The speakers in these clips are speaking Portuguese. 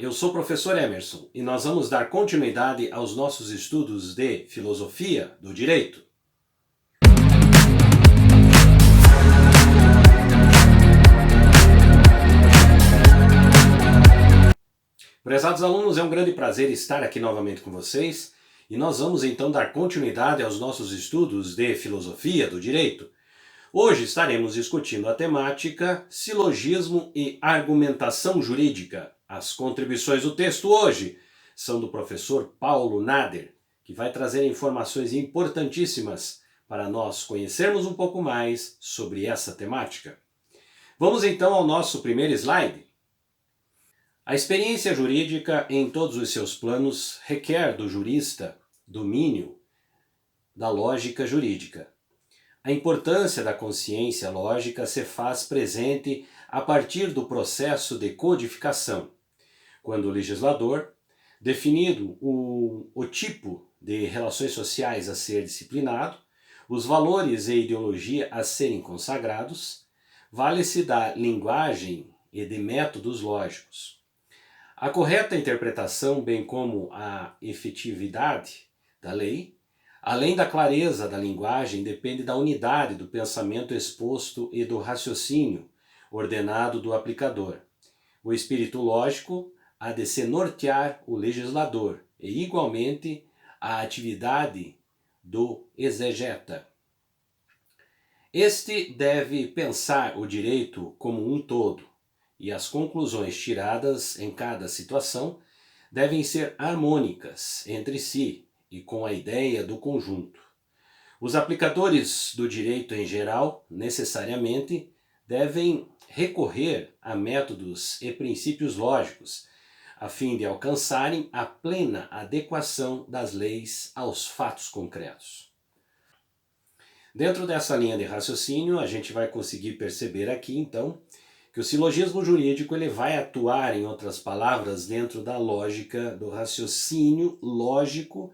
eu sou o professor Emerson e nós vamos dar continuidade aos nossos estudos de filosofia do direito. Prezados alunos, é um grande prazer estar aqui novamente com vocês e nós vamos então dar continuidade aos nossos estudos de filosofia do direito. Hoje estaremos discutindo a temática silogismo e argumentação jurídica. As contribuições do texto hoje são do professor Paulo Nader, que vai trazer informações importantíssimas para nós conhecermos um pouco mais sobre essa temática. Vamos então ao nosso primeiro slide. A experiência jurídica em todos os seus planos requer do jurista domínio da lógica jurídica. A importância da consciência lógica se faz presente a partir do processo de codificação, quando o legislador, definido o tipo de relações sociais a ser disciplinado, os valores e ideologia a serem consagrados, vale-se da linguagem e de métodos lógicos. A correta interpretação, bem como a efetividade da lei, além da clareza da linguagem, depende da unidade do pensamento exposto e do raciocínio ordenado do aplicador. O espírito lógico há de se nortear o legislador e, igualmente, a atividade do exegeta. Este deve pensar o direito como um todo, e as conclusões tiradas em cada situação devem ser harmônicas entre si e com a ideia do conjunto. Os aplicadores do direito em geral, necessariamente, devem recorrer a métodos e princípios lógicos, a fim de alcançarem a plena adequação das leis aos fatos concretos. Dentro dessa linha de raciocínio, a gente vai conseguir perceber aqui, então, que o silogismo jurídico ele vai atuar, em outras palavras, dentro da lógica do raciocínio lógico,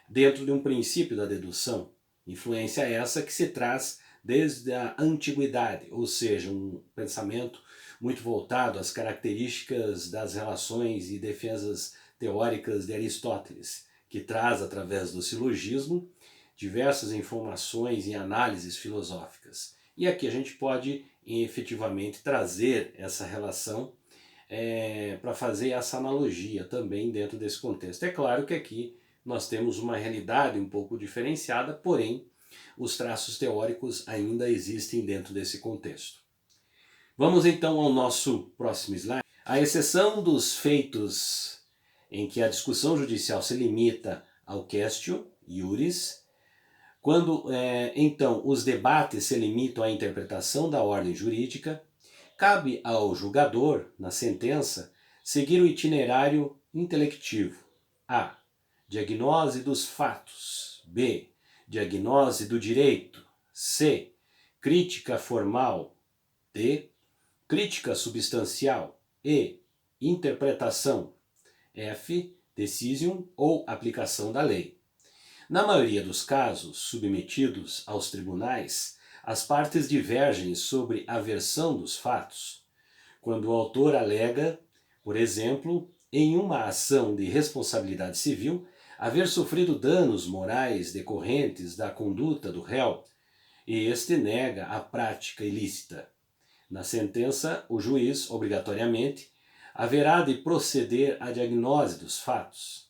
dentro de um princípio da dedução. Influência essa que se traz desde a antiguidade, ou seja, um pensamento muito voltado às características das relações e defesas teóricas de Aristóteles, que traz, através do silogismo, diversas informações e análises filosóficas. E aqui a gente pode efetivamente trazer essa relação para fazer essa analogia também dentro desse contexto. É claro que aqui nós temos uma realidade um pouco diferenciada, porém os traços teóricos ainda existem dentro desse contexto. Vamos então ao nosso próximo slide. À exceção dos feitos em que a discussão judicial se limita ao quaestio iuris, quando então os debates se limitam à interpretação da ordem jurídica, cabe ao julgador, na sentença, seguir o itinerário intelectivo. A. Diagnose dos fatos. B. Diagnose do direito. C. Crítica formal. D. Crítica substancial. E. Interpretação. F. Decision ou aplicação da lei. Na maioria dos casos submetidos aos tribunais, as partes divergem sobre a versão dos fatos. Quando o autor alega, por exemplo, em uma ação de responsabilidade civil, haver sofrido danos morais decorrentes da conduta do réu, e este nega a prática ilícita. Na sentença, o juiz, obrigatoriamente, haverá de proceder à diagnose dos fatos.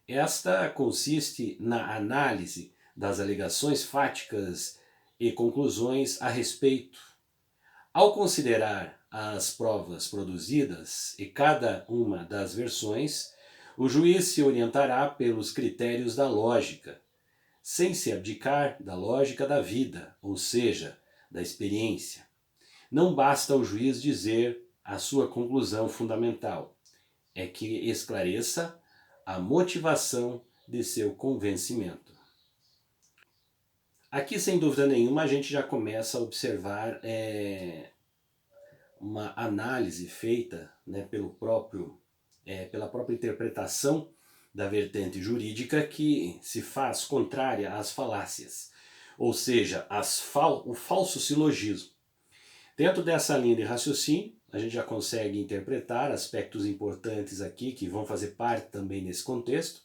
Esta consiste na análise das alegações fáticas e conclusões a respeito. Ao considerar as provas produzidas e cada uma das versões, o juiz se orientará pelos critérios da lógica, sem se abdicar da lógica da vida, ou seja, da experiência. Não basta ao juiz dizer a sua conclusão fundamental, é que esclareça a motivação de seu convencimento. Aqui, sem dúvida nenhuma, a gente já começa a observar uma análise feita pela própria interpretação da vertente jurídica que se faz contrária às falácias, ou seja, o falso silogismo. Dentro dessa linha de raciocínio, a gente já consegue interpretar aspectos importantes aqui que vão fazer parte também nesse contexto,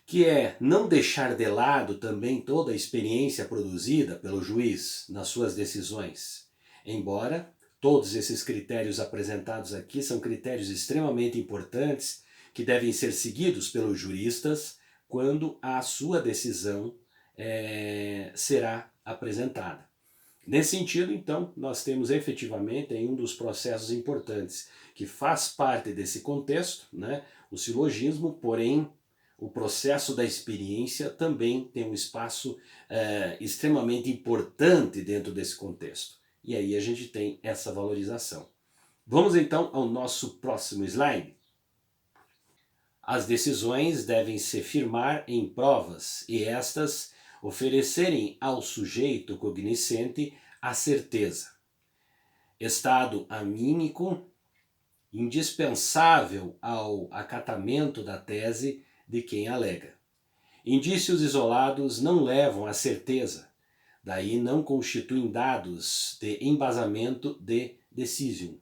que é não deixar de lado também toda a experiência produzida pelo juiz nas suas decisões. Embora todos esses critérios apresentados aqui são critérios extremamente importantes que devem ser seguidos pelos juristas quando a sua decisão será apresentada. Nesse sentido, então, nós temos efetivamente em um dos processos importantes que faz parte desse contexto, né, o silogismo, porém o processo da experiência também tem um espaço extremamente importante dentro desse contexto. E aí a gente tem essa valorização. Vamos então ao nosso próximo slide. As decisões devem se firmar em provas e estas oferecerem ao sujeito cognoscente a certeza, estado anímico indispensável ao acatamento da tese de quem alega. Indícios isolados não levam à certeza, daí não constituem dados de embasamento de decisão.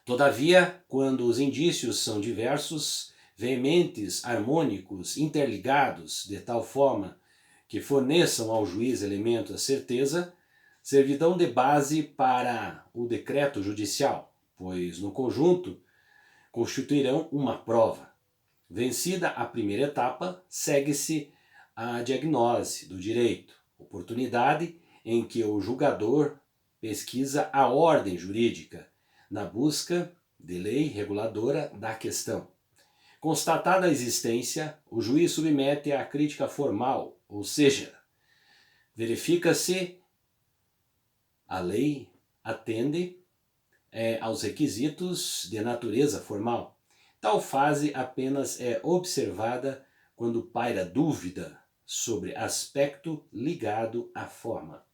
Todavia, quando os indícios são diversos, veementes, harmônicos, interligados, de tal forma que forneçam ao juiz elementos de certeza, servirão de base para o decreto judicial, pois no conjunto constituirão uma prova. Vencida a primeira etapa, segue-se a diagnose do direito, oportunidade em que o julgador pesquisa a ordem jurídica na busca de lei reguladora da questão. Constatada a existência, o juiz submete à crítica formal, ou seja, verifica-se a lei atende aos requisitos de natureza formal. Tal fase apenas é observada quando paira dúvida sobre aspecto ligado à forma.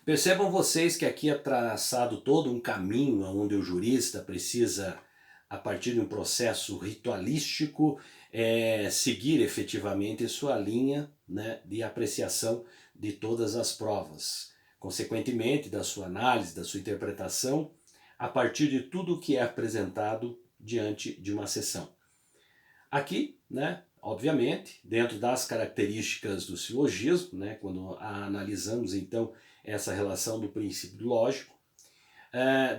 Percebam vocês que aqui é traçado todo um caminho onde o jurista precisa, a partir de um processo ritualístico, seguir efetivamente sua linha, né, de apreciação de todas as provas. Consequentemente, da sua análise, da sua interpretação, a partir de tudo que é apresentado diante de uma sessão. Aqui, né, obviamente, dentro das características do silogismo, né, quando analisamos então essa relação do princípio lógico,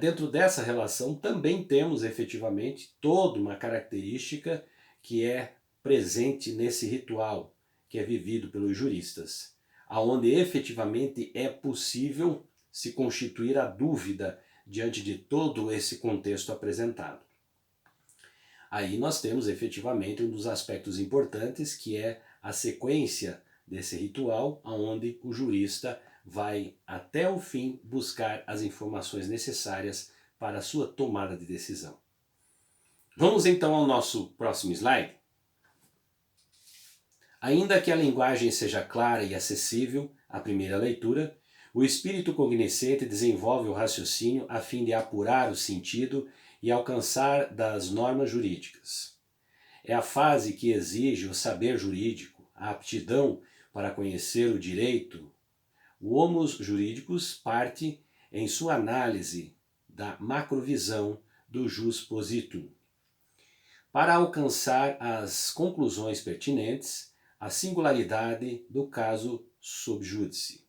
dentro dessa relação também temos efetivamente toda uma característica que é presente nesse ritual que é vivido pelos juristas, aonde efetivamente é possível se constituir a dúvida diante de todo esse contexto apresentado. Aí nós temos efetivamente um dos aspectos importantes, que é a sequência desse ritual, onde o jurista vai até o fim buscar as informações necessárias para a sua tomada de decisão. Vamos então ao nosso próximo slide. Ainda que a linguagem seja clara e acessível à primeira leitura, o espírito cognoscente desenvolve o raciocínio a fim de apurar o sentido e alcançar das normas jurídicas. É a fase que exige o saber jurídico, a aptidão para conhecer o direito. O homus juridicus parte em sua análise da macrovisão do jus positum. Para alcançar as conclusões pertinentes, a singularidade do caso sub judice.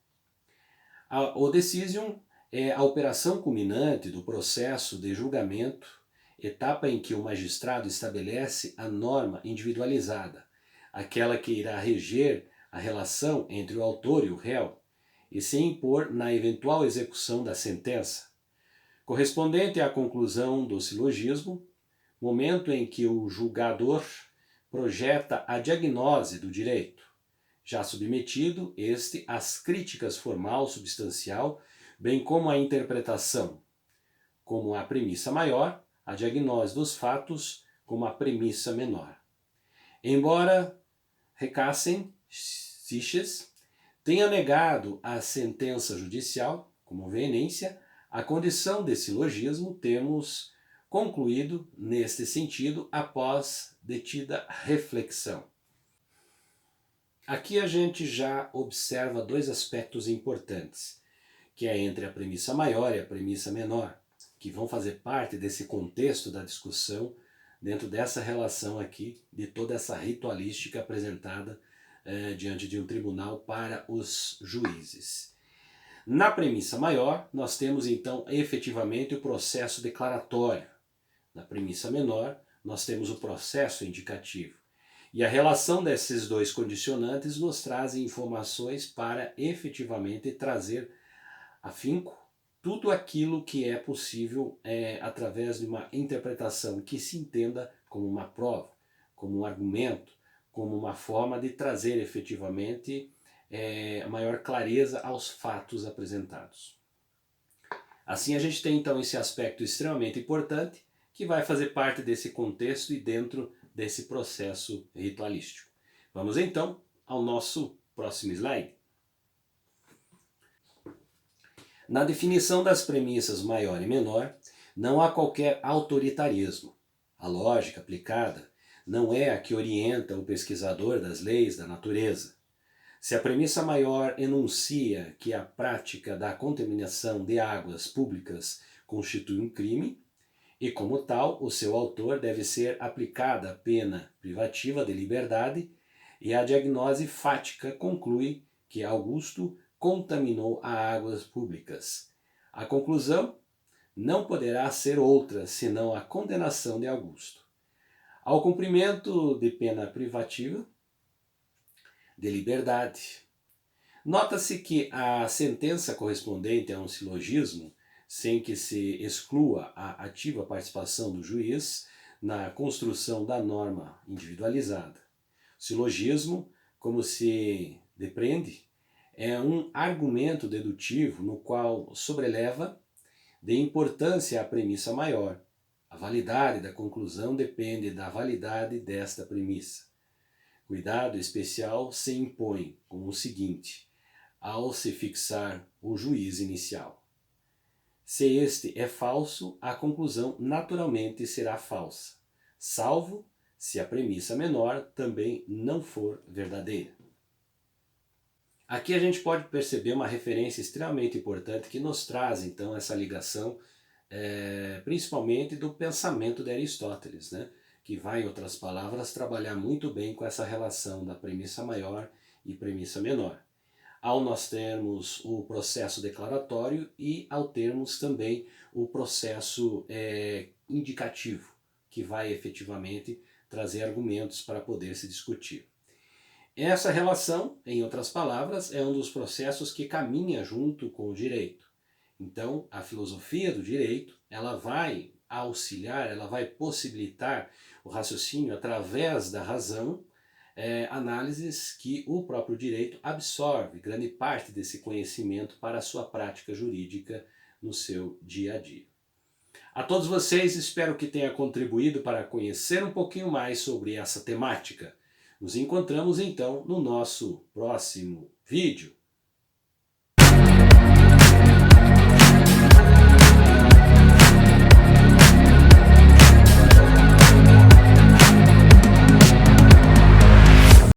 O decision é a operação culminante do processo de julgamento, etapa em que o magistrado estabelece a norma individualizada, aquela que irá reger a relação entre o autor e o réu, e se impor na eventual execução da sentença. Correspondente à conclusão do silogismo, momento em que o julgador projeta a diagnose do direito, já submetido este às críticas formal substancial, bem como à interpretação, como a premissa maior, a diagnose dos fatos como a premissa menor. Embora Recassen Siches tenha negado a sentença judicial como veemência, a condição de silogismo temos concluído neste sentido após detida reflexão. Aqui a gente já observa dois aspectos importantes, que é entre a premissa maior e a premissa menor, que vão fazer parte desse contexto da discussão, dentro dessa relação aqui, de toda essa ritualística apresentada diante de um tribunal para os juízes. Na premissa maior, nós temos então efetivamente o processo declaratório. Na premissa menor, nós temos o processo indicativo. E a relação desses dois condicionantes nos trazem informações para efetivamente trazer afinco tudo aquilo que é possível através de uma interpretação que se entenda como uma prova, como um argumento, como uma forma de trazer efetivamente maior clareza aos fatos apresentados. Assim a gente tem então esse aspecto extremamente importante que vai fazer parte desse contexto e dentro desse processo ritualístico. Vamos então ao nosso próximo slide. Na definição das premissas maior e menor, não há qualquer autoritarismo. A lógica aplicada não é a que orienta o pesquisador das leis da natureza. Se a premissa maior enuncia que a prática da contaminação de águas públicas constitui um crime, e como tal, o seu autor deve ser aplicada a pena privativa de liberdade, e a diagnose fática conclui que Augusto contaminou as águas públicas. A conclusão não poderá ser outra senão a condenação de Augusto. Ao cumprimento de pena privativa de liberdade. Nota-se que a sentença correspondente a um silogismo, sem que se exclua a ativa participação do juiz na construção da norma individualizada. O silogismo, como se depreende, é um argumento dedutivo no qual sobreleva de importância a premissa maior. A validade da conclusão depende da validade desta premissa. Cuidado especial se impõe com o seguinte, ao se fixar o juiz inicial. Se este é falso, a conclusão naturalmente será falsa, salvo se a premissa menor também não for verdadeira. Aqui a gente pode perceber uma referência extremamente importante que nos traz então essa ligação, principalmente do pensamento de Aristóteles, né? Que vai, em outras palavras, trabalhar muito bem com essa relação da premissa maior e premissa menor. Ao nós termos o processo declaratório e ao termos também o processo indicativo, que vai efetivamente trazer argumentos para poder se discutir. Essa relação, em outras palavras, é um dos processos que caminha junto com o direito. Então, a filosofia do direito, ela vai auxiliar, ela vai possibilitar o raciocínio através da razão, análises que o próprio direito absorve, grande parte desse conhecimento para a sua prática jurídica no seu dia a dia. A todos vocês, espero que tenha contribuído para conhecer um pouquinho mais sobre essa temática. Nos encontramos então no nosso próximo vídeo.